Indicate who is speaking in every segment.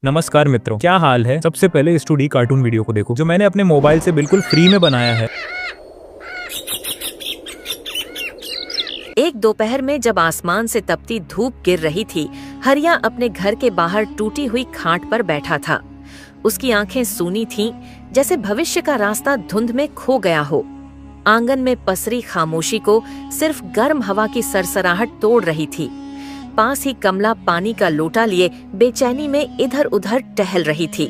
Speaker 1: नमस्कार मित्रों, क्या हाल है। सबसे पहले इस 2D कार्टून वीडियो को देखो जो मैंने अपने मोबाइल से बिल्कुल फ्री में बनाया है।
Speaker 2: एक दोपहर में जब आसमान से तपती धूप गिर रही थी, हरिया अपने घर के बाहर टूटी हुई खाट पर बैठा था। उसकी आंखें सूनी थीं, जैसे भविष्य का रास्ता धुंध में खो गया हो। आंगन में पसरी खामोशी को सिर्फ गर्म हवा की सरसराहट तोड़ रही थी। पास ही कमला पानी का लोटा लिए बेचैनी में इधर उधर टहल रही थी।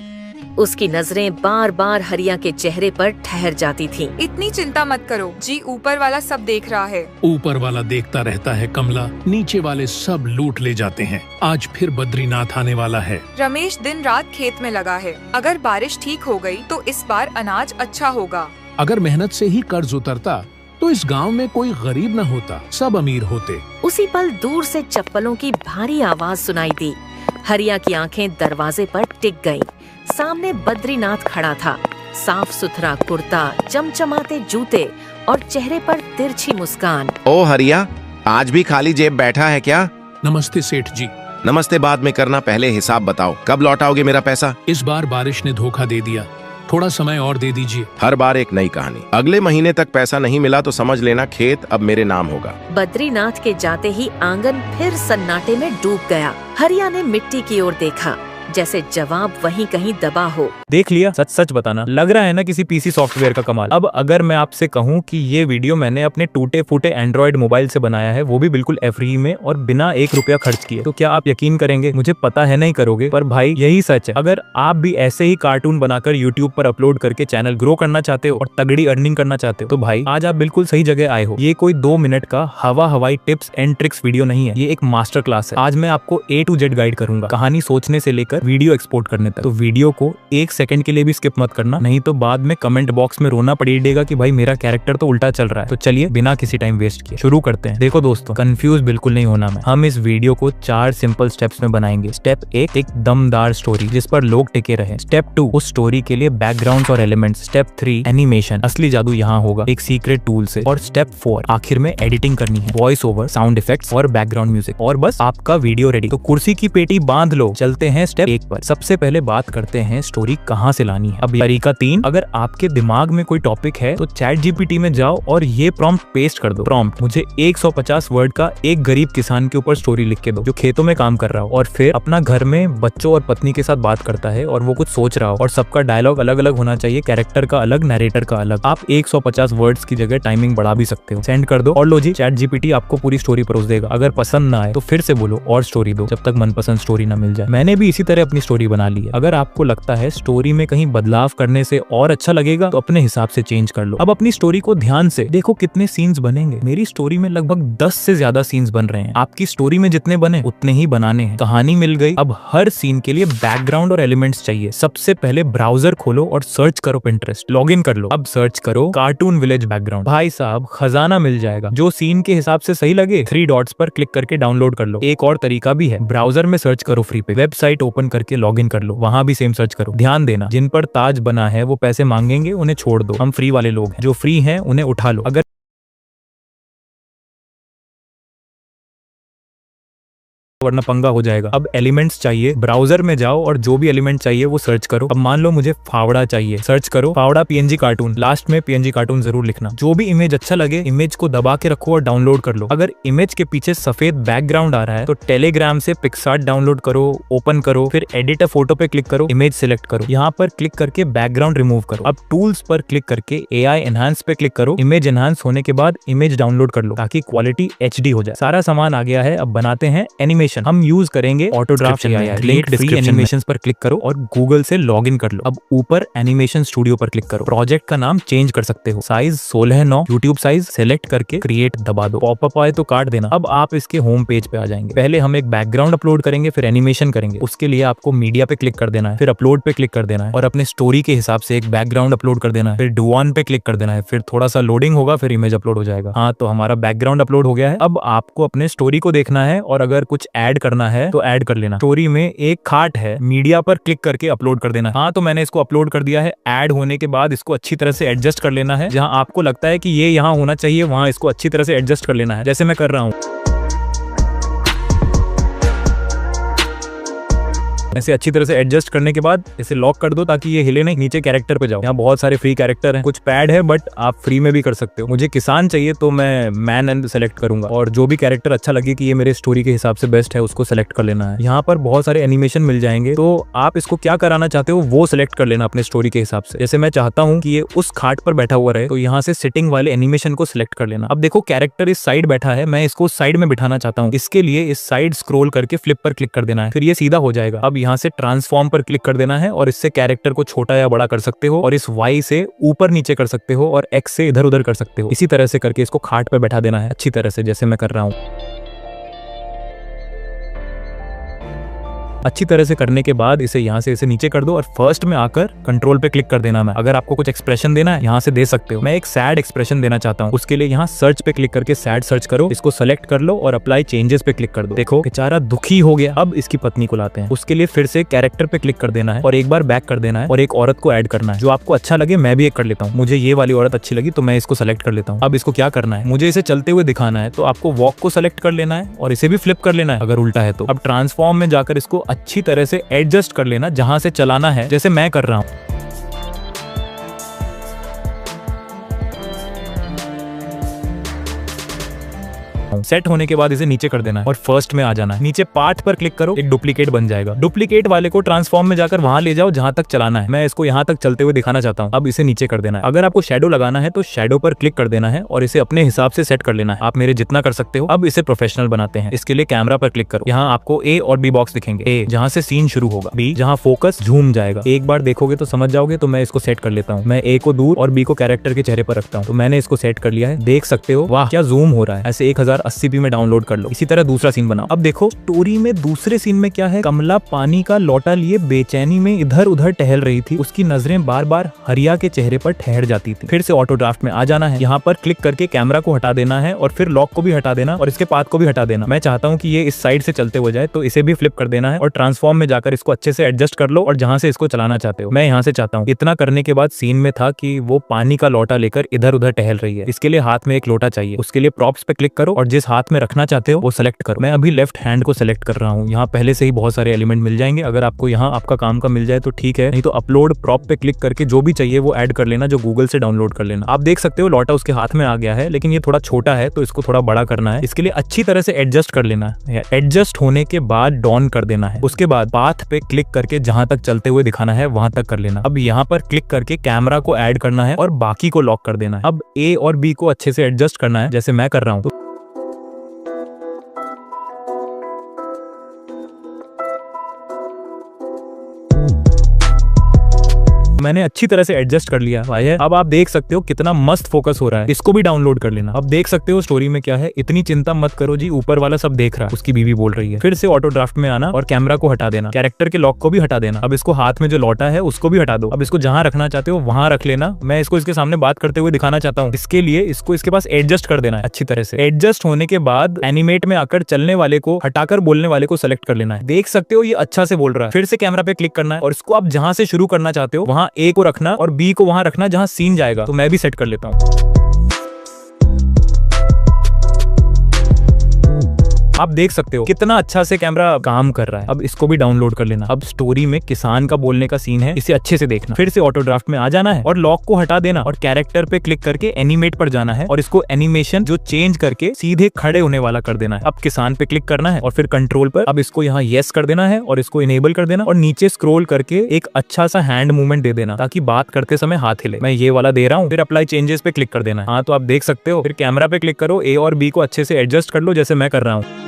Speaker 2: उसकी नजरें बार बार हरिया के चेहरे पर ठहर जाती थीं।
Speaker 3: इतनी चिंता मत करो जी, ऊपर वाला सब देख रहा है।
Speaker 4: ऊपर वाला देखता रहता है कमला, नीचे वाले सब लूट ले जाते हैं। आज फिर बद्रीनाथ आने वाला है।
Speaker 3: रमेश दिन रात खेत में लगा है। अगर बारिश ठीक हो गई तो इस बार अनाज अच्छा होगा।
Speaker 4: अगर मेहनत से ही कर्ज उतरता तो इस गांव में कोई गरीब न होता, सब अमीर होते।
Speaker 2: उसी पल दूर से चप्पलों की भारी आवाज सुनाई दी। हरिया की आंखें दरवाजे पर टिक गईं। सामने बद्रीनाथ खड़ा था, साफ सुथरा कुर्ता, चमचमाते जूते और चेहरे पर तिरछी मुस्कान।
Speaker 5: ओ हरिया, आज भी खाली जेब बैठा है क्या?
Speaker 4: नमस्ते सेठ जी।
Speaker 5: नमस्ते बाद में करना, पहले हिसाब बताओ, कब लौटाओगे मेरा पैसा?
Speaker 4: इस बार बारिश ने धोखा दे दिया, थोड़ा समय और दे दीजिए।
Speaker 5: हर बार एक नई कहानी। अगले महीने तक पैसा नहीं मिला तो समझ लेना खेत अब मेरे नाम होगा।
Speaker 2: बद्रीनाथ के जाते ही आंगन फिर सन्नाटे में डूब गया। हरिया ने मिट्टी की ओर देखा, जैसे जवाब वहीं कहीं दबा हो।
Speaker 1: देख लिया, सच सच बताना। लग रहा है ना किसी पीसी सॉफ्टवेयर का कमाल। अब अगर मैं आपसे कहूँ कि ये वीडियो मैंने अपने टूटे फूटे एंड्रॉइड मोबाइल से बनाया है, वो भी बिल्कुल फ्री में और बिना 1 रुपया खर्च किए, तो क्या आप यकीन करेंगे? मुझे पता है नहीं करोगे, पर भाई यही सच है। अगर आप भी ऐसे ही कार्टून बनाकर यूट्यूब पर अपलोड करके चैनल ग्रो करना चाहते हो और तगड़ी अर्निंग करना चाहते हो, तो भाई आज आप बिल्कुल सही जगह आए हो। ये कोई 2 मिनट का हवाई टिप्स एंड ट्रिक्स वीडियो नहीं है, ये एक मास्टर क्लास है। आज मैं आपको A to Z गाइड करूंगा, कहानी सोचने से लेकर वीडियो एक्सपोर्ट करने तक। तो वीडियो को 1 सेकंड के लिए भी स्किप मत करना, नहीं तो बाद में कमेंट बॉक्स में रोना पड़ेगा कि भाई मेरा कैरेक्टर तो उल्टा चल रहा है। तो चलिए बिना किसी टाइम वेस्ट किए शुरू करते हैं। देखो दोस्तों, कंफ्यूज बिल्कुल नहीं होना मैं। हम इस वीडियो को 4 सिंपल स्टेप्स में बनाएंगे। स्टेप 1, एक दमदार स्टोरी जिस पर लोग टिके रहे। स्टेप 2, उस स्टोरी के लिए बैकग्राउंड और एलिमेंट्स। स्टेप 3, एनिमेशन, असली जादू यहाँ होगा एक सीक्रेट टूल से। और स्टेप 4, आखिर में एडिटिंग करनी है, वॉइस ओवर, साउंड इफेक्ट्स और बैकग्राउंड म्यूजिक, और बस आपका वीडियो रेडी। तो कुर्सी की पेटी बांध लो, चलते हैं स्टेप 1 पर। सबसे पहले बात करते हैं स्टोरी कहाँ से लानी है। अब तरीका 3, अगर आपके दिमाग में कोई टॉपिक है तो चैट जीपीटी में जाओ और ये प्रॉम्प्ट पेस्ट कर दो। प्रॉम्प्ट, मुझे 150 वर्ड का एक गरीब किसान के ऊपर स्टोरी लिख के दो जो खेतों में काम कर रहा हो और फिर अपना घर में बच्चों और पत्नी के साथ बात करता है और वो कुछ सोच रहा हो और सबका डायलॉग अलग अलग होना चाहिए, कैरेक्टर का अलग, नरेटर का अलग। आप 150 वर्ड्स की जगह टाइमिंग बढ़ा भी सकते हो। सेंड कर दो और लो जी, चैट जीपीटी आपको पूरी स्टोरी परोस देगा। अगर पसंद ना आए तो फिर से बोलो और स्टोरी दो, जब तक मनपसंद स्टोरी ना मिल जाए। मैंने भी इसी तरह अपनी स्टोरी बना ली है। अगर आपको लगता है स्टोरी में कहीं बदलाव करने से और अच्छा लगेगा तो अपने हिसाब से चेंज कर लो। अब अपनी स्टोरी को ध्यान से देखो, कितने सीन्स बनेंगे। मेरी स्टोरी में लगभग 10 से ज्यादा सीन्स बन रहे हैं। आपकी स्टोरी में जितने बने उतने ही बनाने हैं। कहानी मिल गई। अब हर सीन के लिए बैकग्राउंड और एलिमेंट्स चाहिए। सबसे पहले ब्राउजर खोलो और सर्च करो पिंटरेस्ट। लॉग इन कर लो। अब सर्च करो कार्टून विलेज बैकग्राउंड। भाई साहब, खजाना मिल जाएगा। जो सीन के हिसाब से सही लगे 3 डॉट्स पर क्लिक करके डाउनलोड कर लो। एक और तरीका भी है, ब्राउजर में सर्च करो फ्री पे, वेबसाइट ओपन करके लॉग इन कर लो, वहां भी सेम सर्च करो। ध्यान देना, जिन पर ताज बना है वो पैसे मांगेंगे, उन्हें छोड़ दो। हम फ्री वाले लोग हैं, जो फ्री हैं उन्हें उठा लो। अगर वरना पंगा हो जाएगा। अब एलिमेंट्स चाहिए, ब्राउजर में जाओ और जो भी एलिमेंट चाहिए वो सर्च करो। अब मान लो मुझे फावड़ा चाहिए, सर्च करो फावड़ा पीएनजी कार्टून, लास्ट में पीएनजी कार्टून जरूर लिखना। जो भी इमेज अच्छा लगे इमेज को दबा के रखो और डाउनलोड कर लो। अगर इमेज के पीछे सफेद बैकग्राउंड आ रहा है तो टेलीग्राम से पिक्सार्ट डाउनलोड करो, ओपन करो, फिर एडिट अ फोटो पे क्लिक करो, इमेज सिलेक्ट करो, यहाँ पर क्लिक करके बैकग्राउंड रिमूव करो। अब टूल्स पर क्लिक करके AI एनहांस पे क्लिक करो। इमेज एनहांस होने के बाद इमेज डाउनलोड कर लो ताकि क्वालिटी HD हो जाए। सारा सामान आ गया है। अब बनाते हैं एनिमेशन। हम यूज करेंगे ऑटोड्राफ्ट AI। लिंक फ्री एनिमेशंस पर क्लिक करो और गूगल से लॉग इन कर लो। अब ऊपर एनिमेशन स्टूडियो पर क्लिक करो। प्रोजेक्ट का नाम चेंज कर सकते हो, साइज 16:9, यूट्यूब साइज सेलेक्ट करके क्रिएट दबा दो। पॉपअप आए तो काट देना। अब आप इसके होम पेज पे आ जाएंगे। पहले हम एक बैकग्राउंड अपलोड करेंगे, फिर एनिमेशन करेंगे। उसके लिए आपको मीडिया पे क्लिक कर देना है, फिर अपलोड पे क्लिक कर देना है और अपने स्टोरी के हिसाब से एक बैकग्राउंड अपलोड कर देना है, फिर डू ऑन पे क्लिक कर देना है, फिर थोड़ा सा लोडिंग होगा, फिर इमेज अपलोड हो जाएगा। हाँ, तो हमारा बैकग्राउंड अपलोड हो गया है। अब आपको अपने स्टोरी को देखना है और अगर कुछ ऐड करना है तो ऐड कर लेना। स्टोरी में एक खाट है, मीडिया पर क्लिक करके अपलोड कर देना। हाँ, तो मैंने इसको अपलोड कर दिया है। ऐड होने के बाद इसको अच्छी तरह से एडजस्ट कर लेना है। जहां आपको लगता है कि ये यहाँ होना चाहिए वहां इसको अच्छी तरह से एडजस्ट कर लेना है, जैसे मैं कर रहा हूँ। ऐसे अच्छी तरह से एडजस्ट करने के बाद इसे लॉक कर दो ताकि ये हिले नहीं। नीचे कैरेक्टर पे जाओ, यहाँ बहुत सारे फ्री कैरेक्टर हैं, कुछ पैड है बट आप फ्री में भी कर सकते हो। मुझे किसान चाहिए तो मैं मैन एंड सेलेक्ट करूंगा और जो भी कैरेक्टर अच्छा लगे कि ये मेरे स्टोरी के हिसाब से बेस्ट है उसको सेलेक्ट कर लेना है। यहाँ पर बहुत सारे एनिमेशन मिल जाएंगे, तो आप इसको क्या कराना चाहते हो वो सिलेक्ट कर लेना अपने स्टोरी के हिसाब से। जैसे मैं चाहता हूँ कि ये उस खाट पर बैठा हुआ रहे, तो यहाँ से सिटिंग वाले एनिमेशन को सिलेक्ट कर लेना। अब देखो कैरेक्टर इस साइड बैठा है, मैं इसको उस साइड में बिठाना चाहता हूँ। इसके लिए इस साइड स्क्रॉल करके फ्लिप पर क्लिक कर देना है, फिर ये सीधा हो जाएगा। अब यहाँ से ट्रांसफॉर्म पर क्लिक कर देना है और इससे कैरेक्टर को छोटा या बड़ा कर सकते हो और इस Y से ऊपर नीचे कर सकते हो और X से इधर उधर कर सकते हो। इसी तरह से करके इसको खाट पर बैठा देना है अच्छी तरह से, जैसे मैं कर रहा हूँ। अच्छी तरह से करने के बाद इसे यहाँ से इसे नीचे कर दो और फर्स्ट में आकर कंट्रोल पे क्लिक कर देना। मैं अगर आपको कुछ एक्सप्रेशन देना है यहाँ से दे सकते हो। मैं एक सैड एक्सप्रेशन देना चाहता हूँ, उसके लिए यहाँ सर्च पे क्लिक करके सैड सर्च करो, इसको सेलेक्ट कर लो और अप्लाई चेंजेस पे क्लिक कर दो। देखो बेचारा दुखी हो गया। अब इसकी पत्नी को लाते हैं, उसके लिए फिर से कैरेक्टर पे क्लिक कर देना है और एक बार बैक कर देना है और एक औरत को ऐड करना है जो आपको अच्छा लगे। मैं भी एक कर लेता हूँ, मुझे ये वाली औरत अच्छी लगी तो मैं इसको सेलेक्ट कर लेता हूँ। अब इसको क्या करना है, मुझे इसे चलते हुए दिखाना है तो आपको वॉक को सेलेक्ट कर लेना है और इसे भी फ्लिप कर लेना है अगर उल्टा है तो। अब ट्रांसफॉर्म में जाकर इसको अच्छी तरह से एडजस्ट कर लेना जहां से चलाना है, जैसे मैं कर रहा हूं। सेट होने के बाद इसे नीचे कर देना है और फर्स्ट में आ जाना है। नीचे पार्ट पर क्लिक करो, एक डुप्लीकेट बन जाएगा। डुप्लीकेट वाले को ट्रांसफॉर्म में जाकर वहां ले जाओ जहां तक चलाना है। मैं इसको यहां तक चलते हुए दिखाना चाहता हूं। अब इसे नीचे कर देना है। अगर आपको शैडो लगाना है तो शैडो पर क्लिक कर देना है और इसे अपने हिसाब से सेट कर लेना है। आप मेरे जितना कर सकते हो। अब इसे प्रोफेशनल बनाते हैं। इसके लिए कैमरा पर क्लिक करो, यहाँ आपको A और B बॉक्स दिखेंगे। A जहां से सीन शुरू होगा, B जहां फोकस झूम जाएगा। एक बार देखोगे तो समझ जाओगे, तो मैं इसको सेट कर लेता हूँ। मैं A को दूर और B को कैरेक्टर के चेहरे पर रखता हूँ। तो मैंने इसको सेट कर लिया है, देख सकते हो। वाह क्या जूम हो रहा है। ऐसे 1080p में डाउनलोड कर लो। इसी तरह दूसरा सीन बनाओ। अब देखो स्टोरी में दूसरे सीन में क्या है, कमला पानी का लोटा लिए बेचैनी में इधर उधर टहल रही थी। उसकी नजरें बार बार हरिया के चेहरे पर ठहर जाती थी। फिर से ऑटो ड्राफ्ट में आ जाना है, यहाँ पर क्लिक करके कैमरा को हटा देना है और फिर लॉक को भी हटा देना और इसके पाथ को भी हटा देना। मैं चाहता हूँ कि ये इस साइड से चलते हो जाए, तो इसे भी फ्लिप कर देना है और ट्रांसफॉर्म में जाकर इसको अच्छे से एडजस्ट कर लो और जहां से इसको चलाना चाहते हो मैं यहाँ से चाहता हूँ। इतना करने के बाद सीन में था कि वो पानी का लोटा लेकर इधर उधर टहल रही है। इसके लिए हाथ में एक लोटा चाहिए। उसके लिए प्रॉप्स पे क्लिक करो और जिस हाथ में रखना चाहते हो वो सेलेक्ट करो। मैं अभी लेफ्ट हैंड को सेलेक्ट कर रहा हूँ। यहाँ पहले से ही बहुत सारे एलिमेंट मिल जाएंगे। अगर आपको यहाँ आपका काम का मिल जाए तो ठीक है, नहीं तो अपलोड प्रॉप पे क्लिक करके जो भी चाहिए वो ऐड कर लेना, जो गूगल से डाउनलोड कर लेना। आप देख सकते हो लोटा उसके हाथ में आ गया है, लेकिन ये थोड़ा छोटा है तो इसको थोड़ा बड़ा करना है। इसके लिए अच्छी तरह से एडजस्ट कर लेना है। एडजस्ट होने के बाद डॉन कर देना है। उसके बाद पाथ पे क्लिक करके जहां तक चलते हुए दिखाना है वहां तक कर लेना। अब यहाँ पर क्लिक करके कैमरा को ऐड करना है और बाकी को लॉक कर देना है। अब A और B को अच्छे से एडजस्ट करना है जैसे मैं कर रहा हूँ। मैंने अच्छी तरह से एडजस्ट कर लिया है। अब आप देख सकते हो कितना मस्त फोकस हो रहा है। इसको भी डाउनलोड कर लेना। अब देख सकते हो स्टोरी में क्या है। इतनी चिंता मत करो जी, ऊपर वाला सब देख रहा है। उसकी बीवी बोल रही है। फिर से ऑटो ड्राफ्ट में आना और कैमरा को हटा देना, कैरेक्टर के लॉक को भी हटा देना। अब इसको हाथ में जो लौटा है उसको भी हटा दो। अब इसको जहां रखना चाहते हो वहां रख लेना। मैं इसको इसके सामने बात करते हुए दिखाना चाहता हूँ। इसके लिए इसको इसके पास एडजस्ट कर देना है अच्छी तरह से। एडजस्ट होने के बाद एनिमेट में आकर चलने वाले को हटाकर बोलने वाले को सेलेक्ट कर लेना है। देख सकते हो ये अच्छा से बोल रहा है। फिर से कैमरा पे क्लिक करना है और इसको आप जहां से शुरू करना चाहते हो वहां A को रखना और B को वहां रखना जहां सीन जाएगा। तो मैं भी सेट कर लेता हूं। आप देख सकते हो कितना अच्छा से कैमरा काम कर रहा है। अब इसको भी डाउनलोड कर लेना। अब स्टोरी में किसान का बोलने का सीन है, इसे अच्छे से देखना। फिर से ऑटो ड्राफ्ट में आ जाना है और लॉक को हटा देना और कैरेक्टर पे क्लिक करके एनिमेट पर जाना है और इसको एनिमेशन जो चेंज करके सीधे खड़े होने वाला कर देना है। अब किसान पे क्लिक करना है और फिर कंट्रोल पर अब इसको यहाँ येस कर देना है और इसको इनेबल कर देना और नीचे स्क्रॉल करके एक अच्छा सा हैंड मूवमेंट दे देना ताकि बात करते समय हाथ हिले। मैं ये वाला दे रहा हूँ। फिर अप्लाई चेंजेस पे क्लिक कर देना है। हाँ तो आप देख सकते हो। फिर कैमरा पे क्लिक करो, A और B को अच्छे से एडजस्ट कर लो जैसे मैं कर रहा हूँ।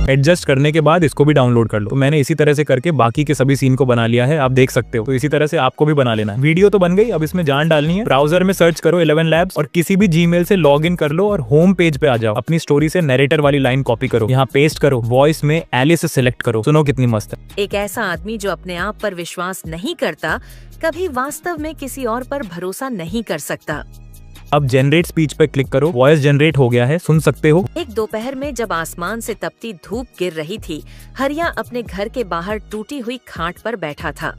Speaker 1: एडजस्ट करने के बाद इसको भी डाउनलोड कर लो। तो मैंने इसी तरह से करके बाकी के सभी सीन को बना लिया है, आप देख सकते हो। तो इसी तरह से आपको भी बना लेना है। वीडियो तो बन गई, अब इसमें जान डालनी है। ब्राउजर में सर्च करो 11 Labs और किसी भी जीमेल से लॉग इन कर लो और होम पेज पे आ जाओ। अपनी स्टोरी से नरेटर वाली लाइन कॉपी करो, यहाँ पेस्ट करो, वॉइस में एलिस सेलेक्ट करो। सुनो कितनी मस्त है।
Speaker 2: एक ऐसा आदमी जो अपने आप पर विश्वास नहीं करता, कभी वास्तव में किसी और पर भरोसा नहीं कर सकता।
Speaker 1: अब जनरेट स्पीच पे क्लिक करो, वॉइस जनरेट हो गया है, सुन सकते हो।
Speaker 2: एक दोपहर में जब आसमान से तपती धूप गिर रही थी, हरिया अपने घर के बाहर टूटी हुई खाट पर बैठा था।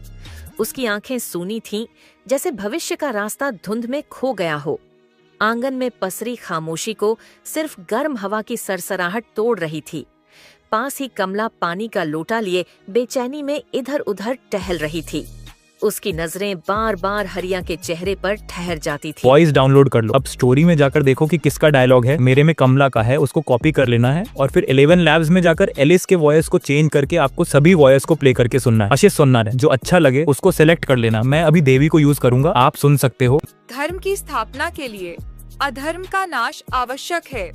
Speaker 2: उसकी आंखें सूनी थीं, जैसे भविष्य का रास्ता धुंध में खो गया हो। आंगन में पसरी खामोशी को सिर्फ गर्म हवा की सरसराहट तोड़ रही थी। पास ही कमला पानी का लोटा लिए बेचैनी में इधर उधर टहल रही थी। उसकी नजरें बार बार हरिया के चेहरे पर ठहर जाती थी।
Speaker 1: वॉइस डाउनलोड कर लो। अब स्टोरी में जाकर देखो कि किसका डायलॉग है। मेरे में कमला का है, उसको कॉपी कर लेना है और फिर 11 लैब्स में जाकर एलिस के वॉइस को चेंज करके आपको सभी वॉइस को प्ले करके सुनना है। अच्छे सुनना है, जो अच्छा लगे उसको सिलेक्ट कर लेना। मैं अभी देवी को यूज करूंगा, आप सुन सकते हो।
Speaker 3: धर्म की स्थापना के लिए अधर्म का नाश आवश्यक है।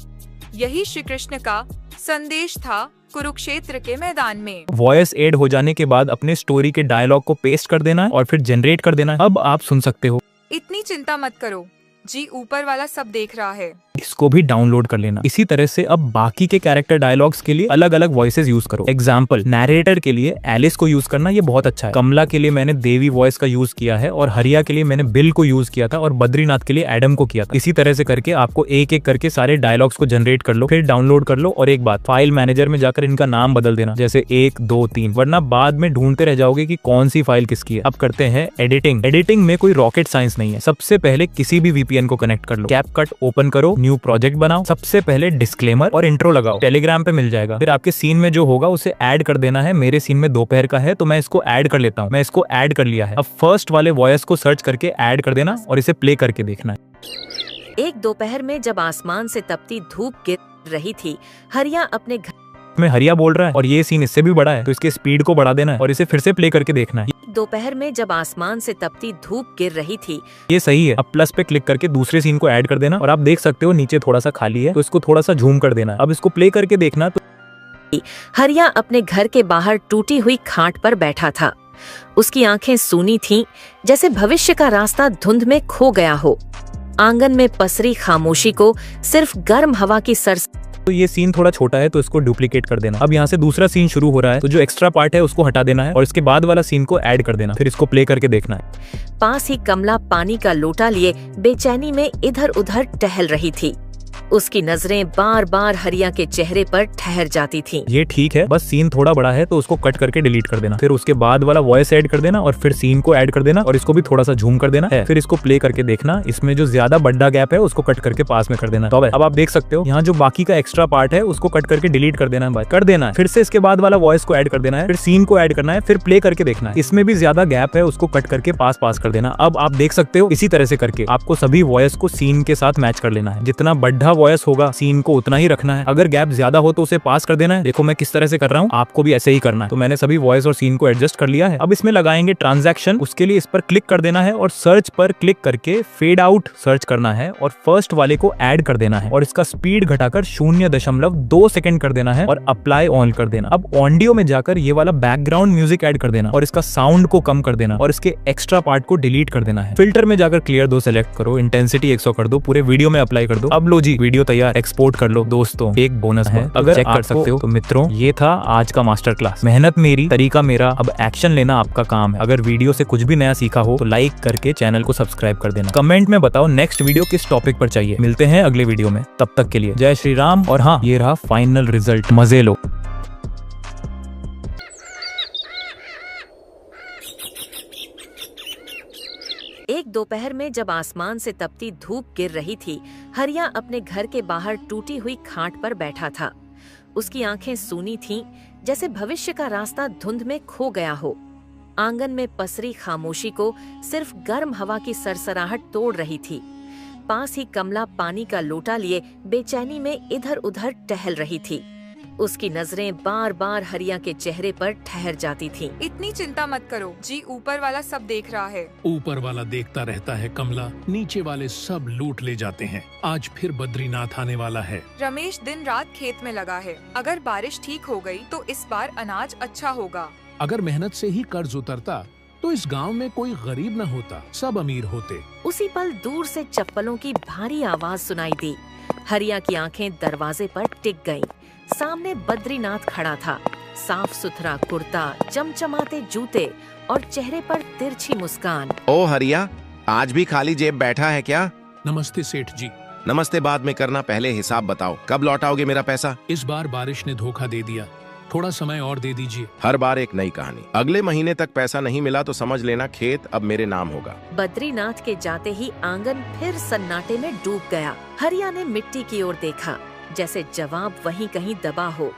Speaker 3: यही श्री कृष्ण का संदेश था कुरुक्षेत्र के मैदान में।
Speaker 1: वॉइस ऐड हो जाने के बाद अपने स्टोरी के डायलॉग को पेस्ट कर देना है और फिर जनरेट कर देना है। अब आप सुन सकते हो।
Speaker 3: इतनी चिंता मत करो जी, ऊपर वाला सब देख रहा है।
Speaker 1: इसको भी डाउनलोड कर लेना। इसी तरह से अब बाकी के कैरेक्टर डायलॉग्स के लिए अलग अलग वॉइसेस यूज करो। एग्जाम्पल, नैरेटर के लिए एलिस को यूज करना, ये बहुत अच्छा है। कमला के लिए मैंने देवी वॉइस का यूज किया है और हरिया के लिए मैंने बिल को यूज किया था और बद्रीनाथ के लिए एडम को किया था। इसी तरह से करके आपको एक एक करके सारे डायलॉग्स को जनरेट कर लो, फिर डाउनलोड कर लो। और एक बात, फाइल मैनेजर में जाकर इनका नाम बदल देना, जैसे 1 2 3, वरना बाद में ढूंढते रह जाओगे कि कौन सी फाइल किसकी है। अब करते हैं एडिटिंग। एडिटिंग में कोई रॉकेट साइंस नहीं है। सबसे पहले किसी भी VPN को कनेक्ट कर लो, कैपकट ओपन करो, न्यू प्रोजेक्ट बनाओ। सबसे पहले डिस्क्लेमर और इंट्रो लगाओ, टेलीग्राम पे मिल जाएगा। फिर आपके सीन में जो होगा उसे ऐड कर देना है। मेरे सीन में दोपहर का है तो मैं इसको ऐड कर लेता हूँ। मैं इसको ऐड कर लिया है। अब फर्स्ट वाले वॉइस को सर्च करके ऐड कर देना और इसे प्ले करके देखना है।
Speaker 2: एक दोपहर में जब आसमान से तपती धूप गिर रही थी, हरिया अपने घर
Speaker 1: में हरिया बोल रहा है और ये सीन इससे भी बड़ा है तो इसके स्पीड को बढ़ा देना है और इसे फिर से प्ले करके देखना है।
Speaker 2: दोपहर में जब आसमान से तपती धूप गिर रही थी,
Speaker 1: ये सही है। अब प्लस पे क्लिक करके दूसरे सीन को ऐड कर देना और आप देख सकते हो नीचे थोड़ा सा खाली है तो इसको थोड़ा सा झूम कर देना। अब इसको प्ले करके देखना। तो
Speaker 2: हरिया अपने घर के बाहर टूटी हुई खाट पर बैठा था। उसकी आंखें सूनी थीं, जैसे भविष्य का रास्ता धुंध में खो गया हो। आंगन में पसरी खामोशी को सिर्फ गर्म हवा की
Speaker 1: तो ये सीन थोड़ा छोटा है तो इसको डुप्लीकेट कर देना। अब यहाँ से दूसरा सीन शुरू हो रहा है तो जो एक्स्ट्रा पार्ट है उसको हटा देना है और इसके बाद वाला सीन को ऐड कर देना। फिर इसको प्ले करके देखना है।
Speaker 2: पास ही कमला पानी का लोटा लिए बेचैनी में इधर उधर टहल रही थी। उसकी नजरें बार बार हरिया के चेहरे पर ठहर जाती थीं।
Speaker 1: ये ठीक है, बस सीन थोड़ा बड़ा है तो उसको कट करके डिलीट कर देना। फिर उसके बाद वाला वॉइस ऐड कर देना और फिर सीन को ऐड कर देना और इसको भी थोड़ा सा झूम कर देना है। फिर इसको प्ले करके देखना। इसमें जो ज्यादा बड़ा गैप है उसको कट करके पास में कर देना। तो अब आप देख सकते हो यहाँ जो बाकी का एक्स्ट्रा पार्ट है उसको कट करके डिलीट कर देना है। फिर से इसके बाद वाला वॉइस को ऐड कर देना है, फिर सीन को ऐड करना है, फिर प्ले करके देखना है। इसमें भी ज्यादा गैप है उसको कट करके पास कर देना। अब आप देख सकते हो इसी तरह से करके आपको सभी वॉइस को सीन के साथ मैच कर लेना है। जितना बड़ा वॉइस होगा सीन को उतना ही रखना है। अगर गैप ज्यादा हो तो उसे पास कर देना है। देखो मैं किस तरह से कर रहा हूँ, आपको भी ऐसे ही करना है। तो मैंने सभी वॉइस और सीन को एडजस्ट कर लिया है। अब इसमें लगाएंगे ट्रांजैक्शन। उसके लिए इस पर क्लिक कर देना है और सर्च पर क्लिक करके फेड आउट सर्च करना है और फर्स्ट वाले को ऐड कर देना है और इसका स्पीड घटाकर 0.2 सेकंड कर देना है और अप्लाई ऑन कर देना। अब ऑडियो में जाकर ये वाला बैकग्राउंड म्यूजिक ऐड कर देना और इसका साउंड को कम कर देना और इसके एक्स्ट्रा पार्ट को डिलीट कर देना है। फिल्टर में जाकर क्लियर 2 सेलेक्ट करो, इंटेंसिटी 100 कर दो, पूरे वीडियो में अप्लाई कर दो। अब लो जी, वीडियो तैयार। एक्सपोर्ट कर लो। दोस्तों एक बोनस है, अगर चेक कर सकते हो तो मित्रों ये था आज का मास्टर क्लास। मेहनत मेरी, तरीका मेरा, अब एक्शन लेना आपका काम है। अगर वीडियो से कुछ भी नया सीखा हो तो लाइक करके चैनल को सब्सक्राइब कर देना। कमेंट में बताओ नेक्स्ट वीडियो किस टॉपिक पर चाहिए। मिलते हैं अगले वीडियो में, तब तक के लिए जय श्री राम। और हाँ, ये रहा फाइनल रिजल्ट, मजे लो।
Speaker 2: एक दोपहर में जब आसमान से तपती धूप गिर रही थी, हरिया अपने घर के बाहर टूटी हुई खाट पर बैठा था। उसकी आंखें सूनी थीं, जैसे भविष्य का रास्ता धुंध में खो गया हो। आंगन में पसरी खामोशी को सिर्फ गर्म हवा की सरसराहट तोड़ रही थी। पास ही कमला पानी का लोटा लिए बेचैनी में इधर उधर टहल रही थी। उसकी नजरें बार बार हरिया के चेहरे पर ठहर जाती थीं।
Speaker 3: इतनी चिंता मत करो जी, ऊपर वाला सब देख रहा है।
Speaker 4: ऊपर वाला देखता रहता है कमला, नीचे वाले सब लूट ले जाते हैं। आज फिर बद्रीनाथ आने वाला है।
Speaker 3: रमेश दिन रात खेत में लगा है। अगर बारिश ठीक हो गई तो इस बार अनाज अच्छा होगा।
Speaker 4: अगर मेहनत से ही कर्ज उतरता तो इस गांव में कोई गरीब न होता, सब अमीर होते।
Speaker 2: उसी पल दूर से चप्पलों की भारी आवाज सुनाई दी। हरिया की आंखें दरवाजे पर टिक गईं। सामने बद्रीनाथ खड़ा था, साफ सुथरा कुर्ता, चमचमाते जूते और चेहरे पर तिरछी मुस्कान।
Speaker 5: ओ हरिया, आज भी खाली जेब बैठा है क्या?
Speaker 4: नमस्ते सेठ जी।
Speaker 5: नमस्ते बाद में करना, पहले हिसाब बताओ, कब लौटाओगे मेरा पैसा?
Speaker 4: इस बार बारिश ने धोखा दे दिया, थोड़ा समय और दे दीजिए।
Speaker 5: हर बार एक नई कहानी। अगले महीने तक पैसा नहीं मिला तो समझ लेना खेत अब मेरे नाम होगा।
Speaker 2: बद्रीनाथ के जाते ही आंगन फिर सन्नाटे में डूब गया। हरिया ने मिट्टी की ओर देखा, जैसे जवाब वहीं कहीं दबा हो।